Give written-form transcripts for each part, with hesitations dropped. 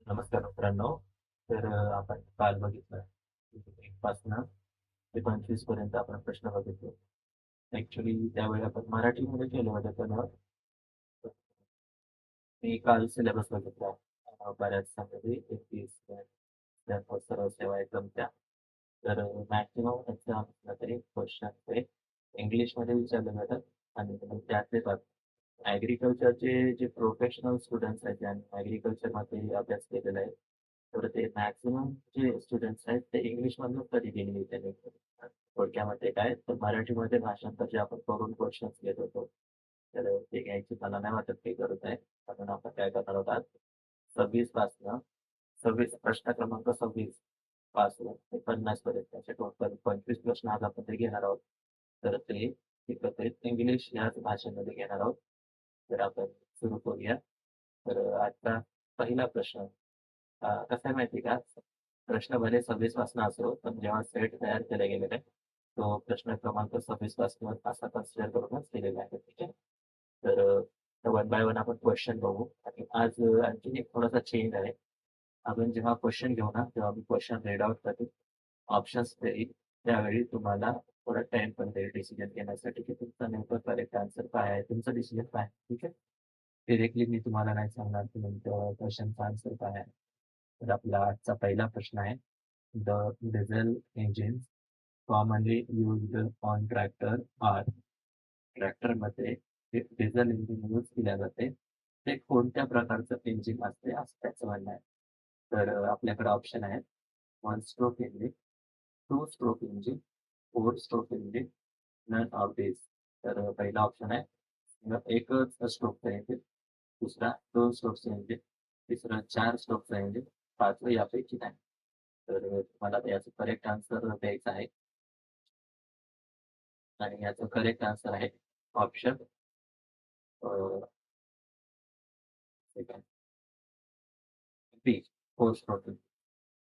नमस्कार मित्रांनो. तर आपण काल बघितलं की 1 पासनं ते 25 पर्यंत आपण प्रश्न बघितले. ॲक्चुअली त्यावेळी आपण मराठीमध्ये केलं होतं तर मी काल सिलेबस बघितला. बऱ्याचशामध्ये 31 त्यानंतर सर्व सेवा एकदम त्या. तर मॅक्सिमम एक्झाम्समध्ये क्वेश्चन ते इंग्लिशमध्ये विचारले जातात आणि त्यातले त्यात ॲग्रीकल्चरचे जे प्रोफेशनल स्टुडंट्स आहेत ज्यांनी ॲग्रीकल्चरमध्ये अभ्यास केलेला आहे, तर ते मॅक्सिमम जे स्टुडंट्स आहेत ते इंग्लिशमधूनच कधी गेलेले त्यांनी. थोडक्यामध्ये काय तर मराठीमध्ये भाषांतर जे आपण करून क्वेश्चन्स घेत होतो, तर ते घ्यायची मला नाही वाटत काही गरज आहे. म्हणून आपण काय करणार आहोत आज 26 पासनं 26 प्रश्न क्रमांक 26 पासून ते 50 पर्यंत असे टोटल 25 प्रश्न आज आपण ते घेणार आहोत. तर ते एकत्रित इंग्लिश याच भाषेमध्ये घेणार आहोत. तर आपण सुरू करूया. तर आजचा पहिला प्रश्न कसं आहे माहिती आहे का? प्रश्न भले 26 पासून असो, पण जेव्हा सेट तयार केले गेलेले, तो प्रश्न क्रमांक 26 पासून असा कन्सिडर करूनच केलेला आहे. ठीक आहे. तर वन बाय वन आपण क्वेश्चन बघू आणि आज आणखीन एक थोडासा चेंज आहे. आपण जेव्हा क्वेश्चन घेऊ ना, तेव्हा मी क्वेश्चन रीड आउट करेल. ऑप्शन्स देईल. त्यावेळी तुम्हाला थोडा टाईम पण देईल डिसिजन घेण्यासाठी, की तुमचा नेमकं करेक्ट आन्सर काय आहे, तुमचं डिसिजन काय आहे. ठीक आहे. डायरेक्टली मी तुम्हाला नाही सांगणार की नेमकं क्वेश्चनचा आन्सर काय आहे. तर आपला आजचा पहिला प्रश्न आहे. The diesel engines commonly used on tractor are. ट्रॅक्टरमध्ये जे डिझेल इंजिन यूज केल्या जाते, ते कोणत्या प्रकारचं इंजिन असते असं त्याचं म्हणणं आहे. तर आपल्याकडे ऑप्शन आहेत. 1 stroke engine, 2 stroke engine, 4 stroke engine, none of this. तर पहिला ऑप्शन आहे एकच स्ट्रोकचं इंजिन, दुसरा 2 स्ट्रोकचं इंजिन, तिसरं 4 स्ट्रोकचं इंजिन, पाचवं यापैकी नाही. तर तुम्हाला याचं करेक्ट आन्सर द्यायचं आहे आणि याचं करेक्ट आन्सर आहे ऑप्शन अ, सेकंड बी 4 स्ट्रोक.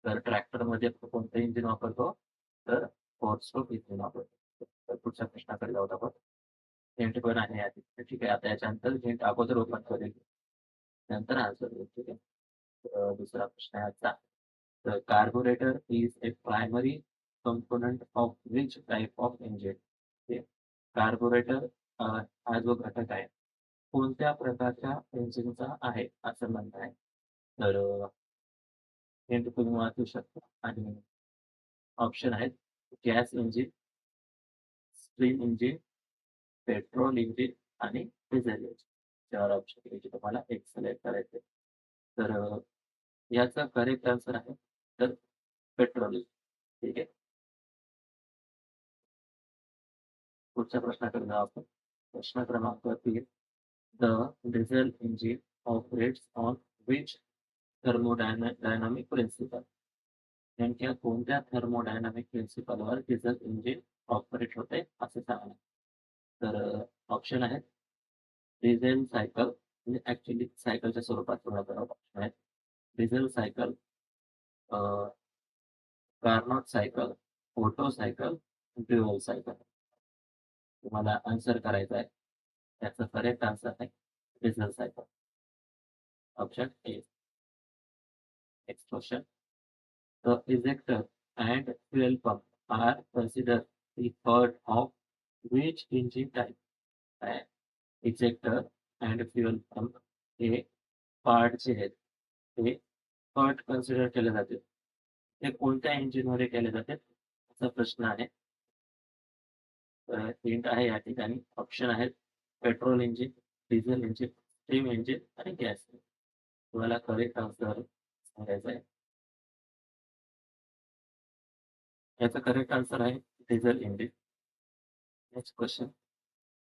तर ट्रॅक्टरमध्ये आपण कोणतं इंजिन वापरतो? तर 4 स्ट्रोक इंजिन वापरतो. तर पुढच्या प्रश्नाकडे जाऊत आपण. हिंट पण आहे आधी. तर ठीक आहे. आता याच्यानंतर हिंट अगोदर ओपन करेल. नंतर आन्सर देईल. ठीक आहे. दुसरा प्रश्न आहे आजचा. The carburetor is a primary component of which type of engine? Okay. Carburettor हा जो घटक आहे, कोणत्या प्रकारच्या इंजिनचा आहे असं म्हणणं आहे. तर हिंट तुम्ही वाचू शकता आणि ऑप्शन आहेत gas engine, steam engine, petrol engine आणि डिझेल इंजिन. 4 ऑप्शनपैकी तुम्हाला एक सिलेक्ट करायचं आहे. तर याचा करेक्ट आन्सर आहे तर पेट्रोल इंजिन. ठीक आहे. पुढच्या प्रश्नाकडे जाऊ आपण. प्रश्न क्रमांक 3. The diesel engine operates on which dynamic principle? नेमक्या कोणत्या थर्मोडायनामिक प्रिन्सिपलवर डिझेल इंजिन ऑपरेट होते असे सांगा. तर ऑप्शन आहेत डिझेल सायकल म्हणजे ॲक्चुअली सायकलच्या स्वरूपात थोडा ऑप्शन आहेत. डिझेल सायकल, कार्नोट सायकल, ओटो सायकल, ड्युअल सायकल. तुम्हाला आन्सर करायचा आहे. त्याचं करेक्ट आन्सर आहे diesel cycle. Option A. Next question. The ejector and fuel pump are considered the part of which engine type? Ejector and fuel pump हे part जे आहेत ते पार्ट कन्सिडर केले जातील. ते कोणत्या इंजिनमध्ये केले जातात? असा प्रश्न आहे. हिंट आहे या ठिकाणी. ऑप्शन आहेत petrol engine, diesel engine, steam engine आणि गॅस इंजिन. तुम्हाला करेक्ट आन्सर सांगायचा आहे. याचा करेक्ट आन्सर आहे diesel engine. Next question.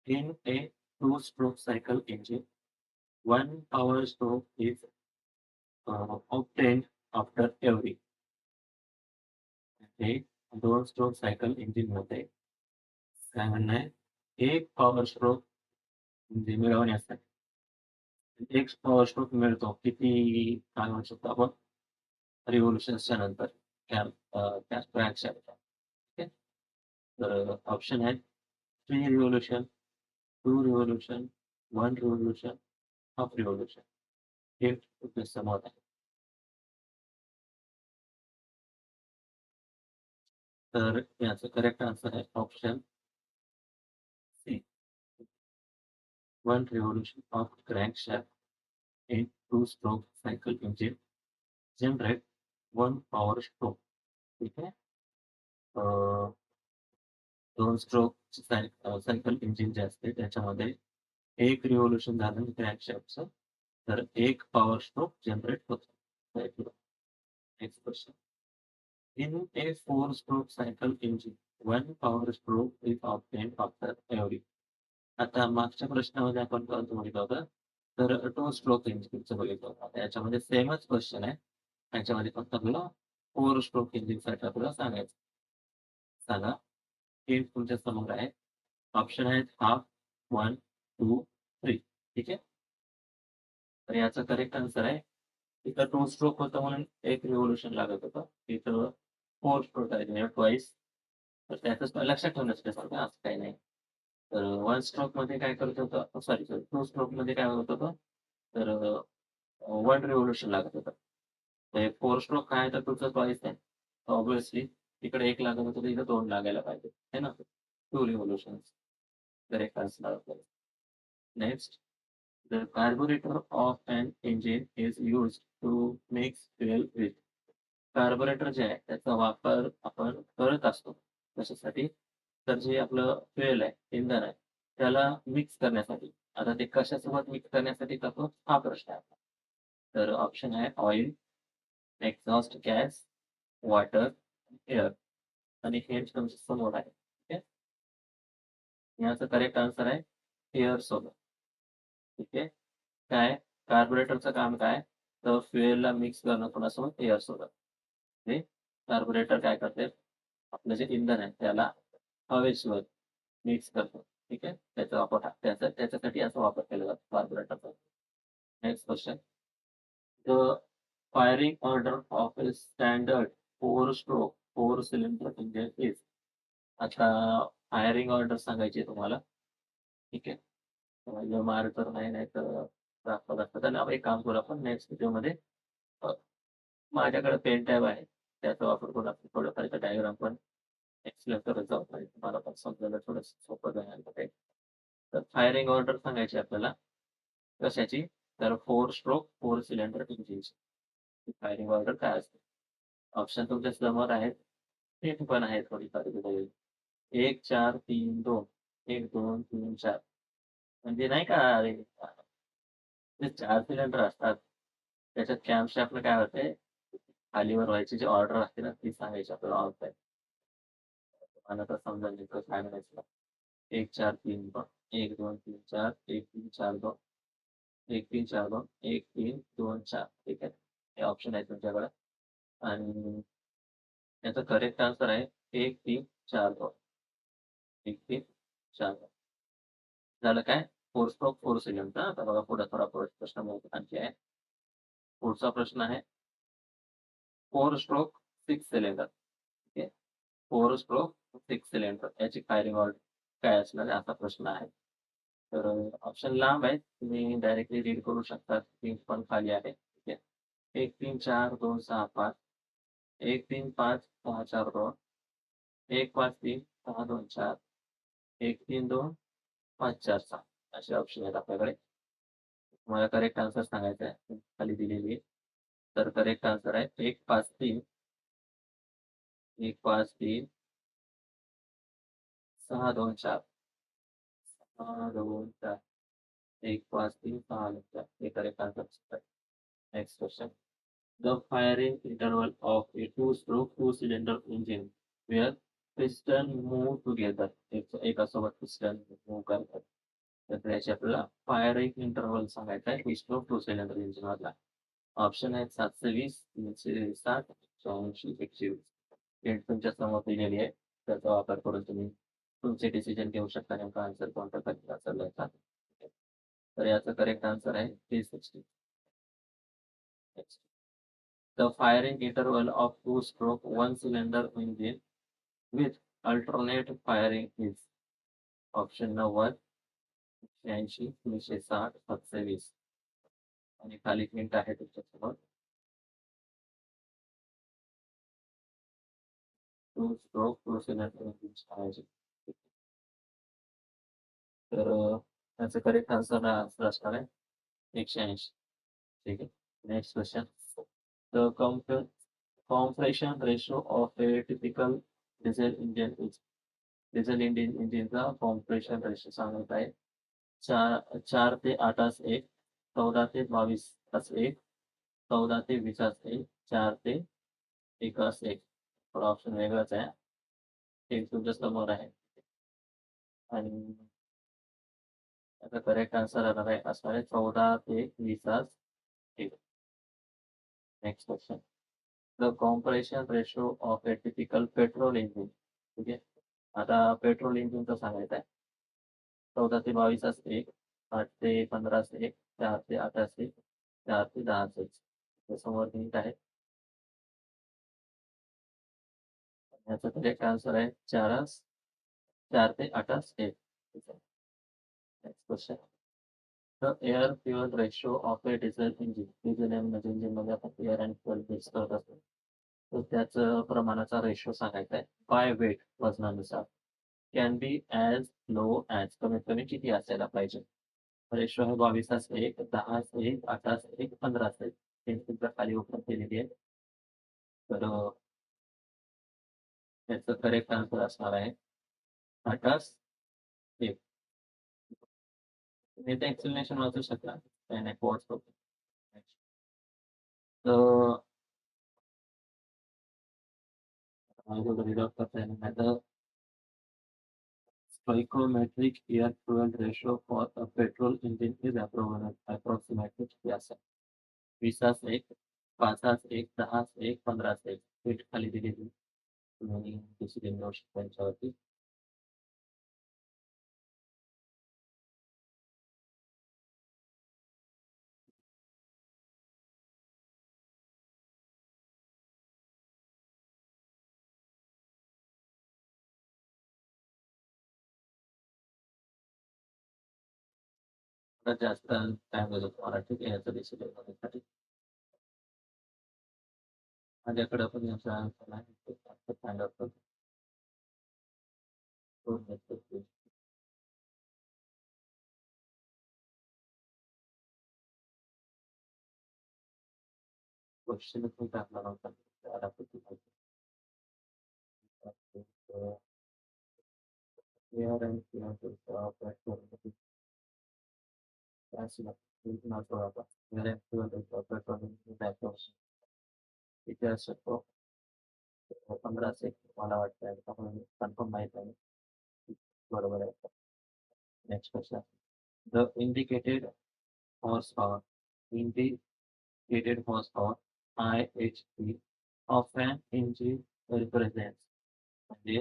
In a two-stroke cycle engine, one power stroke is obtained after every. हे दोन स्ट्रोक सायकल इंजिनमध्ये काय म्हणणं आहे, एक पॉवर स्ट्रोक म्हणजे मिळवण्यासाठी एक पॉवर स्ट्रोक मिळतो. किती काय म्हणू शकतो आपण रिव्होल्यूशन्सच्या नंतर त्या क्रॅन्कशाफ्टला. ठीक आहे. तर ऑप्शन आहेत 3 revolution, 2 revolution, 1 revolution, half revolution. हे समोर आहे. तर याचं करेक्ट आन्सर आहे option C. 1 revolution of crankshaft in two-stroke cycle engine generate 1 power stroke. ठीक आहे. अ, 2 स्ट्रोक सायकल इंजिन जे असते त्याच्यामध्ये 1 रिव्होल्यूशन झालं क्रॅन्कशाफ्टचं, तर 1 पॉवर स्ट्रोक जनरेट होतो. Next question. In a four-stroke cycle engine, 1 power stroke is obtained after every. आता मागच्या प्रश्नामध्ये आपण कोणतं बघितलं होतं? तर टू स्ट्रोक इंजिनचं बघितलं होतं. आता याच्यामध्ये सेमच क्वेश्चन आहे. याच्यामध्ये फक्त आपल्याला 4 स्ट्रोक इंजिनसाठी आपल्याला सांगायचं. सांगा. हे तुमच्या समोर आहे. ऑप्शन आहेत हाल्फ, 1, 2, 3. ठीक आहे? तर याचा करेक्ट आन्सर आहे. इथं 2 स्ट्रोक होतं म्हणून 1 रिव्होल्यूशन लागत होतं. इथं 4 स्ट्रोक आहे म्हणजे ट्वाइस. तर त्याचंच लक्षात ठेवण्यासारखं असं काही नाही. तर 1 स्ट्रोकमध्ये काय करत होतं सॉरी, 2 स्ट्रोकमध्ये काय होत होतं, तर 1 रिव्होल्यूशन लागत होतं. तर 4 स्ट्रोक काय आहे तर तुमचं ट्वाइस आहे. ऑब्व्हियसली तिकडे 1 लागत होतं, तर इथं 2 लागायला पाहिजे. आहे ना? 2 रिव्होल्यूशन्स. करेक्ट आन्सर आपल्याला. Next. The carburetor of an engine is used to mix fuel with. Carburettor जे आहे त्याचा वापर आपण करत असतो. कशासाठी? तर जे आपलं फ्युएल आहे, इंधन आहे, त्याला मिक्स करण्यासाठी. आता ते कशासोबत मिक्स करण्यासाठी करतो हा प्रश्न आहे. तर ऑप्शन आहे oil, exhaust gas, water, air आणि हिंट तुमच्या समोर आहे. ठीक आहे. याचा करेक्ट आन्सर आहे एअर सोबत. ठीक आहे. काय कार्बोरेटरचं काम काय? तर फ्युएलला मिक्स करणं कोणासोबत? एअरसोबत. हे कार्बोरेटर काय करते? आपलं जे इंधन आहे त्याला हवेसोबत मिक्स करतो. ठीक आहे. त्याचा वापर त्याच्यासाठी याचा वापर केला जातो कार्बोरेटरचा. Next question. The firing order of a standard 4 stroke 4 cylinder engine is. आता फायरिंग ऑर्डर सांगायची आहे तुम्हाला. ठीक आहे. मार तर नाही, नाही तर दाखवत असतं. तर आपण एक काम करू आपण नेक्स्ट व्हिडिओमध्ये अ, माझ्याकडे पेन टॅब आहे. त्याचा वापर करून आपण थोडंफार इथं डायग्राम पण एक्सप्लेन करत जाऊ. म्हणजे तुम्हाला पण समजायला थोडंसं सोपं जाईल ते. तर फायरिंग ऑर्डर सांगायची आपल्याला. कशाची? तर 4 स्ट्रोक 4 सिलेंडर इंजिनची फायरिंग ऑर्डर काय असते? ऑप्शन तुमच्या समोर आहेत. हिंट पण आहे थोडीफार तिथे. 1, 4, 3, 2. 1, 2, 3, 4. म्हणजे नाही का अरे, ते 4 सिलेंडर असतात. त्याच्यात कॅम्पशॅफ्टला काय होते, खालीवर व्हायची जी ऑर्डर असते ना, ती सांगायची आपल्याला ऑन. मला तर समजा नेमकं काय म्हणायचं. 1, 4, 3, 2. 1, 2, 3, 4. 1, 3, 4, 2. 1, 3, 4, 2. 1, 3, 2, 4. ठीक आहे. हे ऑप्शन आहे तुमच्याकडे. आणि याचा करेक्ट आन्सर आहे 1, 3, 4, 2. 1, 3, 4, 2. झालं काय? 4 स्ट्रोक 4 सिलेंडर. आता बघा पुढे थोडा प्रश्न बहुत आणखी आहे. पुढचा प्रश्न आहे 4 स्ट्रोक 6 सिलेंडर. ठीक आहे. 4 स्ट्रोक 6 सिलेंडर याची फायरिंग ऑर्डर काय असणार आहे असा प्रश्न आहे. तर ऑप्शन लांब आहेत. तुम्ही डायरेक्टली रीड करू शकता. लिंक पण खाली आहे. ठीक आहे. 1, 3, 4, 2, 6, 5. 1, 3, 5, 6, 4, 2. 1, 5, 3, 6, 2, 4. 1, 3, 2, 5, 4, 6. असे ऑप्शन आहेत आपल्याकडे. तुम्हाला करेक्ट आन्सर सांगायचा आहे. खाली दिलेली आहे. तर करेक्ट आन्सर आहे 1, 5, 3. 1, 5, 3. 6, 2, 4. 6, 2, 4. 1, 5, 3, 6, 2, 4. हे correct answer. Next question. The firing interval of a two-stroke two-cylinder engine where piston move together. एकासोबत piston move करतात. तर त्याची आपल्याला फायरिंग इंटरव्हल सांगायचा आहे two stroke two cylinder engine मधला. ऑप्शन आहेत 720, 360, 84, 120. हे तुमच्या समोर दिलेली आहे. त्याचा वापर करून तुम्ही तुमचे डिसिजन घेऊ शकता नेमका आन्सर कोणता करेक्ट असेल याचा. तर याचा करेक्ट आन्सर आहे 360. The firing interval of two-stroke one-cylinder engine with alternate firing is option 90, 86, 360, 720. आणि खाली हिंट आहे तुमच्यासमोर. Two stroke two cylinder engine आहे. तर त्याचं करेक्ट आन्सर असणार आहे 180. ठीक आहे. Next question. The compression ratio of a typical diesel engine is diesel इंजिनचा कॉम्प्रेशन रेशो सांगत आहे. 4 ते 8 तास 1, 14 ते 22 तास 1, 14 ते 20 तास 1, 4 ते 1 तास 1. थोडा ऑप्शन वेगळाच आहे. ते तुमच्या समोर आहे. आणि त्याचा करेक्ट आन्सर असणार आहे 14 ते 20 तास 1. Next question. The compression ratio of A typical petrol engine. ठीक आहे. आता पेट्रोल इंजिनचं सांगायचं आहे. 14 ते 22 तास 1, 8 ते 15 तास 1, 4 ते 8 तास 1, 4 ते 10 तास 1. त्यासमोर लिंक आहे. याचा करेक्ट आन्सर आहे 4 ते 8 तास 1. Next question. The air fuel ratio of A diesel engine. Diesel इंजिनमध्ये आपण एअर आणि फ्युअल मिक्स करत असतो. तर त्याचं प्रमाणाचा रेशो सांगायचा आहे बाय वेट, वजनानुसार. Can be as low as, कमीत कमी किती असायला पाहिजे? रेशो आहे 22 तास 1, 10 तास 1, 8 तास 1, 15 तास 1. हे तुमच्या खाली ओपन केलेली आहे. तर याचं करेक्ट आन्सर असणार आहे 8 तास 1. तुम्ही ते एक्सप्लेनेशन वाचू शकता. काही नाही, पॉज करतो. तर रीड आउट करता येणार नाही तर stoichiometric air fuel ratio for a petrol engine is approximately किती असेल? 20 तास 1, 5 तास 1, 10 तास 1, 15 तास 1. वेट खाली दिलेली. तुम्ही डिसिजन घेऊ शकता याच्यावरती. जास्त टाइम देतो तुम्हाला. ठीक आहे. याचं डिसिजन घेण्यासाठी. माझ्याकडे पण याचा आन्सर आहे. फाइंड आउट करतो. क्वेश्चनच मी टाकला नव्हता. त्याला किती माहिती. एअर आणि प्लॅटफॉर्म असं आपण एअर आणि प्लॅटफॉर्म किती असू शकतो? 15 सेकंद मला वाटतं. कन्फर्म माहित आहे. बरोबर आहे. Next question. The indicated horsepower. Indicated horsepower IHP of an engine represents. म्हणजे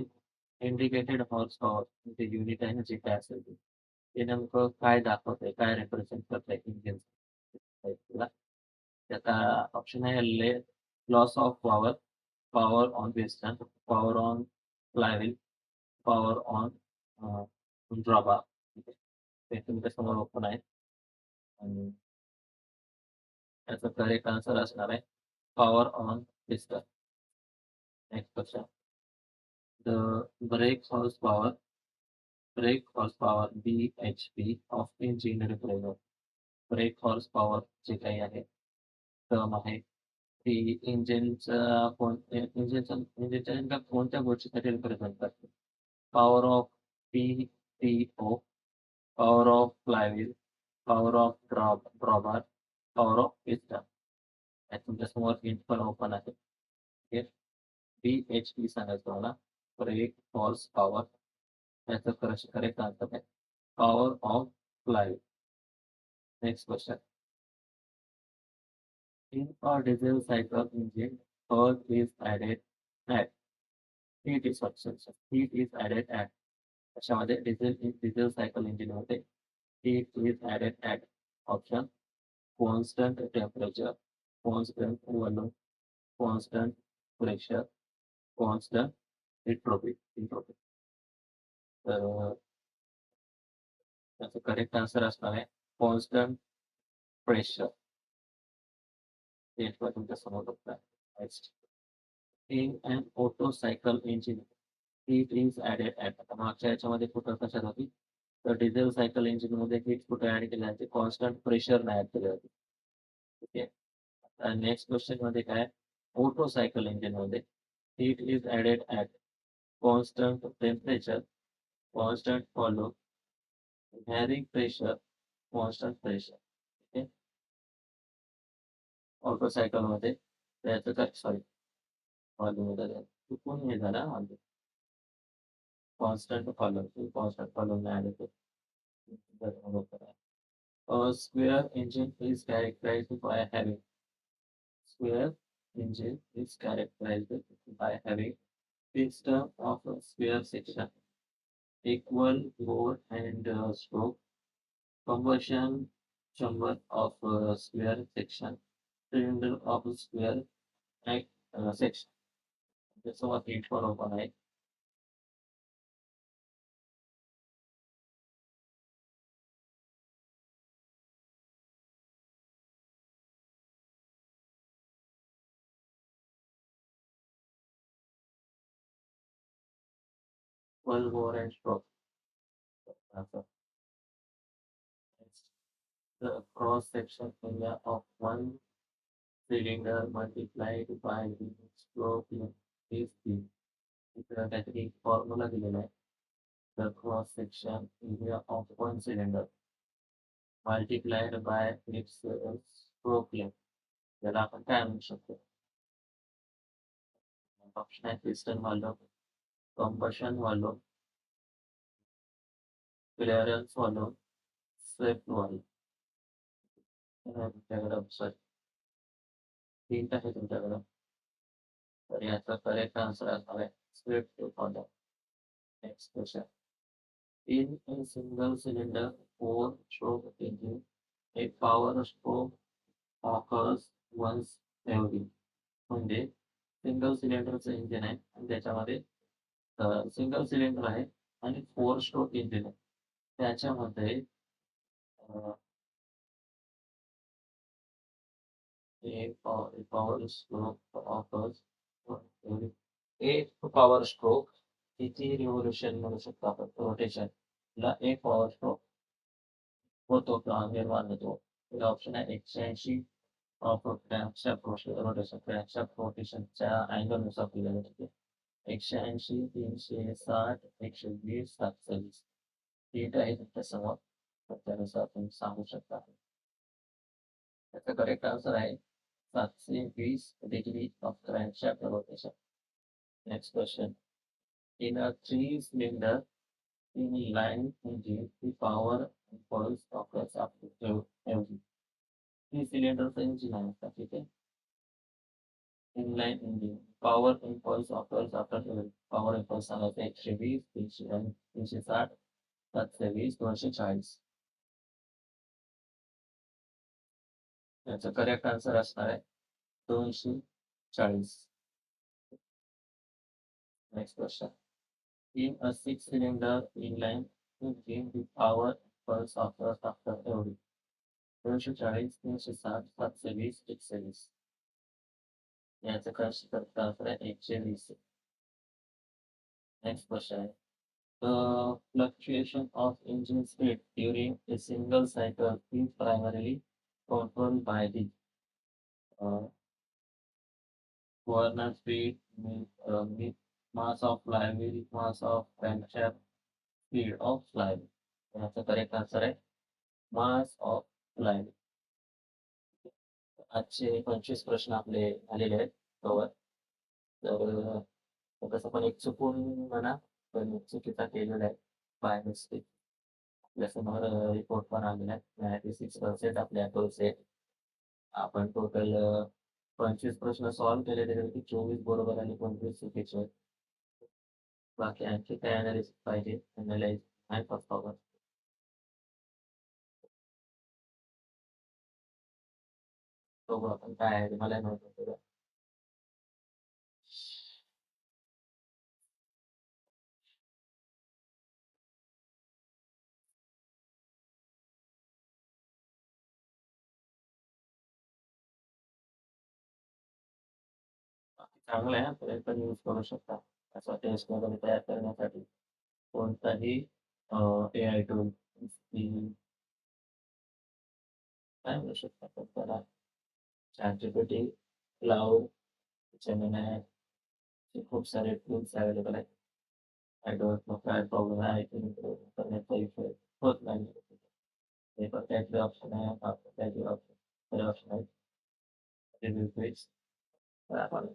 इंडिकेटेड हॉर्स पॉवर म्हणजे युनिट आहे ना, जे काय असेल ते. ते नेमकं काय दाखवतंय, काय रिप्रेझेंट करतंय इंजिन? त्याचा ऑप्शन आहे loss of power, power on piston, power on flywheel, power on drawbar. ते तुमच्या समोर ओपन आहे. आणि त्याचा करेक्ट आन्सर असणार आहे power on piston. Next question. The break horse power BHP of engine represent. Break horse power जे काही आहे टर्म आहे ती इंजिनच्या नेमक्या कोणत्या गोष्टीसाठी रिप्रेझेंट करते? Power of PTO, power of flywheel, power of drawbar, power of piston. तुमच्यासमोर हिंट पण ओपन आहे. ठीक आहे. BHP सांगायचं मला. Break horse power. त्याचं करेक्ट आन्सर आहे power of flywheel. Next question. In a diesel cycle engine, heat is added at heat is added at अशामध्ये डिझेल सायकल इंजिनमध्ये heat is added at option constant temperature, constant volume, constant pressure, constant entropy. तर त्याचं correct answer असणार आहे constant pressure. हे तुमच्या समोर बघताय. Next. In an Otto cycle engine heat is added at आता मागच्या याच्यामध्ये कुठं कशात होती? तर डिझेल सायकल इंजिनमध्ये हीट कुठे ॲड केली जाते? कॉन्स्टंट प्रेशरने ॲड केली जाते. ठीक आहे. आता नेक्स्ट क्वेश्चनमध्ये काय? ऑटो सायकल इंजिनमध्ये heat is added at constant temperature, constant volume, varying pressure, constant pressure. ठीक आहे. ऑटो सायकलमध्ये त्याचं काय सॉरी व्हॉल्यूम वगैरे चुकून हे झालं हां. कॉन्स्टंट व्हॉल्यूम, कॉन्स्टंट व्हॉल्यूमने ॲड होते. बरोबर आहे. A square engine is characterized by having square engine is characterized by having piston of a square section, equal bore and stroke, combustion chamber of a square section, cylinder of a square section. त्याचं heat बरोबर आहे. 12 bore and stroke. That's the cross section area of one cylinder multiplied by the stroke length is the इथं काहीतरी formula दिलेला आहे. The cross section area of one cylinder multiplied by its stroke length. त्याला आपण काय म्हणू शकतो? Option आहे piston volume, combustion volume, clearance volume, swept volume. तुमच्याकडं सॉरी हिंट आहे तुमच्याकडं. तर याचा करेक्ट आन्सर असणार आहे swept volume. Next question. In a single cylinder four-stroke engine, a power stroke occurs once every. म्हणजे सिंगल सिलेंडरचं इंजिन आहे आणि त्याच्यामध्ये सिंगल सिलेंडर आहे आणि 4 स्ट्रोक इंजिन आहे. त्याच्यामध्ये अ, एक पॉवर स्ट्रोक ऑफर्स एक पॉवर स्ट्रोक किती रिव्होल्यूशन म्हणू शकतो आपण रोटेशनला एक पॉवर स्ट्रोक होतो किंवा निर्माण होतो. पहिला ऑप्शन आहे 180 क्रॅन्कशाफ्ट रोटेशन क्रॅन्कशाफ्ट रोटेशनच्या अँगलनुसार दिलेलं आहे. 180, 360, 120, 720. हीट आहे तुमच्यासमोर. तर त्यानुसार तुम्ही सांगू शकता. त्याचा करेक्ट आन्सर आहे 720 degree of crankshaft rotation. Next question. In a three cylinder inline engine, the power impulse occurs after every. Three सिलेंडरचं इंजिन आहे का ठीक आहे. Inline engine power impulse offers after power impulse सांगायचं 120, 360, 720, 240. याचा करेक्ट आन्सर असणार आहे 240. Next question. In a six-cylinder inline engine, the power impulse occurs after every 240, 360, 720, 120. याचं करेक्ट आन्सर आहे 120. Next question. The fluctuation of engine speed during a single cycle is primarily controlled by the uh, Warner speed, mass of flywheel, mass of crankshaft, speed of flywheel. याचा correct answer आहे mass of flywheel. आजचे 25 प्रश्न आपले झालेले आहेत cover. तर तसं पण एक चुकून म्हणा, पण चुकीचा केलेला आहे बाय मिस्टेक. आपल्यासमोर रिपोर्ट पण आलेला आहे. 96% आपले अप्रोच आहे. आपण टोटल 25 प्रश्न सॉल्व्ह केले त्याच्यापैकी 24 बरोबर आणि 25 चुकीचे आहेत. बाकी आणखी काय अनालिसिस पाहिजे अनालाइज आहे परफॉर्मन्स बघू आपण काय आहे ते मला माहिती होतं. चांगलं आहे, तरी पण यूज करू शकता. असं टेस्ट वगैरे तयार करण्यासाठी कोणताही एआय टूल की काय म्हणू शकतो आपण त्याला ChatGPT, क्लाउड, जेमिनी असे खूप सारे टूल्स अवेलेबल आहेत. आय डोंट नो काय प्रॉब्लेम आहे की इंटरनेटचा इश्यू होत नाही. हे पण काहीतरी ऑप्शन आहे, काहीतरी ऑप्शन बरे ऑप्शन आहेत. रिव्ह्यू पेज तर आपण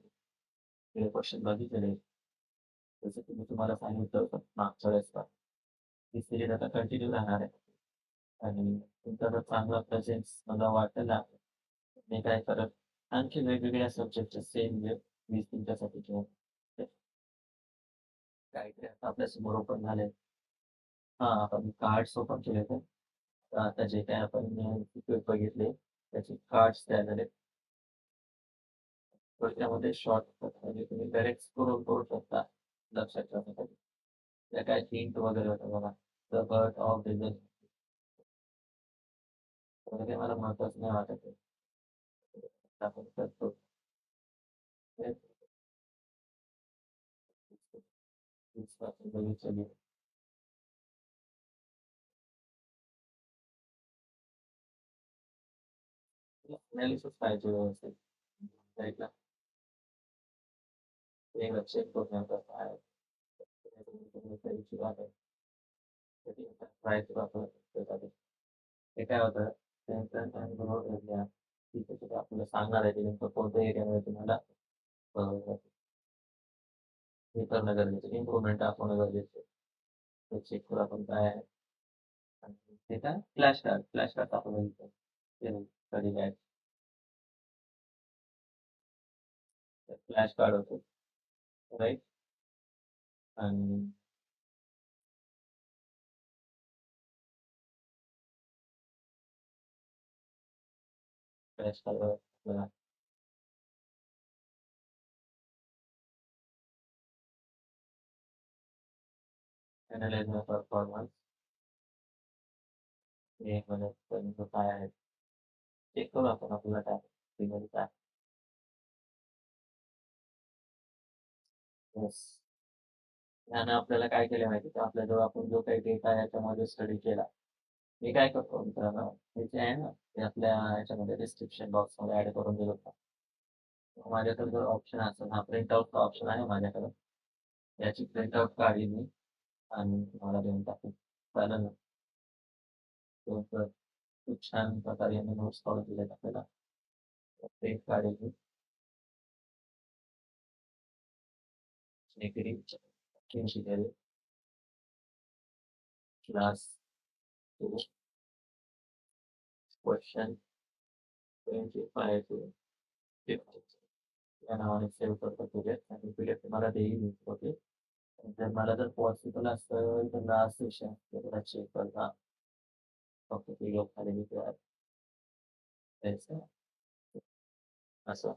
हे क्वेश्चन बघितलेले. जसं की मी तुम्हाला सांगितलं होतं मागच्या वेळेस पण, ही सीरीज आता कंटिन्यू राहणार आहे. आणि तुमचा जर चांगला प्रेझेन्स मला वाटला, मी काय करत आणखी वेगवेगळ्या सब्जेक्टचे सेम म्हणजे 20 तुमच्यासाठी किंवा ते काहीतरी आता आपल्यासमोर ओपन झाले. हां, आपण कार्ड्स ओपन केले तर आता जे काही आपण बघितले त्याचे कार्ड्स तयार झाले. तर त्यामध्ये शॉर्टकट म्हणजे तुम्ही डायरेक्ट स्क्रोल करू शकता लक्षात ठेवण्यासाठी. त्या काही हिंट वगैरे होतं बघा. द बर्थ ऑफ द वगैरे मला महत्त्वाचं नाही वाटत आहे. आपण करतो. ते बघितलेली एनालिसिस पाहिजे व्यवस्थित. साईडला ते चेक करून नंतर काय इश्यू आहे. ट्राय करू आपण त्यासाठी. ते काय होतं त्यांचा अनुभव घेतला की त्याच्यात आपल्याला सांगणार आहे की नेमकं कोणत्या एरियामध्ये तुम्हाला हे करणं गरजेचं आहे, इम्प्रुव्हमेंट दाखवणं गरजेचं आहे. ते चेक करू आपण काय आहे. आणि ते काय फ्लॅश कार्ड आपण बघितलं. ते कधी काय फ्लॅश कार्ड होतं, राइट? आणि फ्लॅश कार्डवर आपल्याला अॅनलाईज परफॉर्मन्स हे म्हणत काय आहे चेक करू आपण आपल्याला काय फ्रीमध्ये काय येस. त्यानं आपल्याला काय केलं माहिती आहे का? आपल्याजवळ आपण जो काही डेटा याच्यामध्ये स्टडी केला. मी काय करतो मित्रांनो, हे जे आहे ना, ते आपल्या ह्याच्यामध्ये डिस्क्रिप्शन बॉक्समध्ये ॲड करून दिलं होतं. माझ्याकडे जर ऑप्शन असेल हा प्रिंट आउटचा ऑप्शन आहे माझ्याकडे. याची प्रिंट आउट काढली मी आणि तुम्हाला देऊन टाकेन. चालेल ना? तर खूप छान प्रकारे यांनी नोट्स काढून दिलेत आपल्याला. प्रिंट काढेल मी. डिग्री शिकेल क्लास 2 क्वेश्चन 25 to 50 या नावाने सेव्ह करतो पीडीएफ आणि पीडीएफ तुम्हाला देईल मी. ओके. जर मला जर पॉसिबल असेल तर लास्ट सेशन जरा चेक करता. फक्त पीडीएफ खाली मी तयार द्यायचं असं.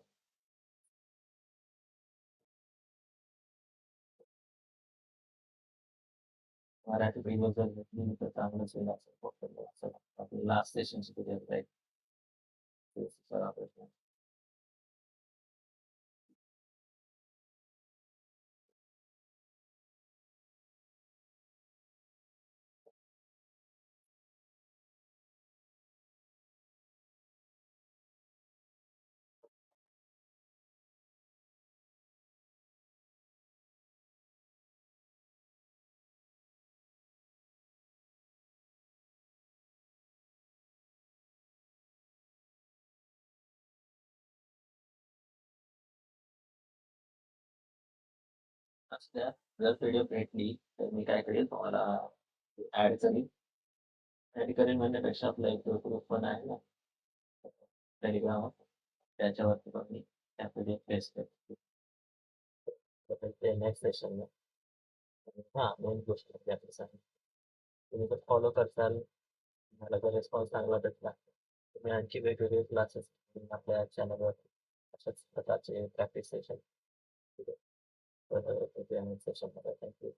मराठी पेजवर जर घेतली तर चांगलंच होईल असं फक्त असं आपली लास्ट सेशनची पीडीएफ राहील. तेच सगळा प्रश्न. असल्या जर पीडीएफ भेटली तर मी काय करेल तुम्हाला ॲड करीन. ॲड करीन म्हणण्यापेक्षा आपला एक जो ग्रुप पण आहे ना टेलिग्राम त्याच्यावरती पण मी त्या पीडीएफ पेस्ट करतो. तर ते नेक्स्ट सेशनला हां, मेन गोष्ट आपली आपली सांगितली. तुम्ही जर फॉलो करसाल, तुम्हाला जर रिस्पॉन्स चांगला भेटला, तुम्ही आणखी वेगवेगळे क्लासेस आपल्या चॅनलवर अशाच प्रकारचे प्रॅक्टिस सेशन तर भेटूया नेक्स्ट सेशनमध्ये. Thank you.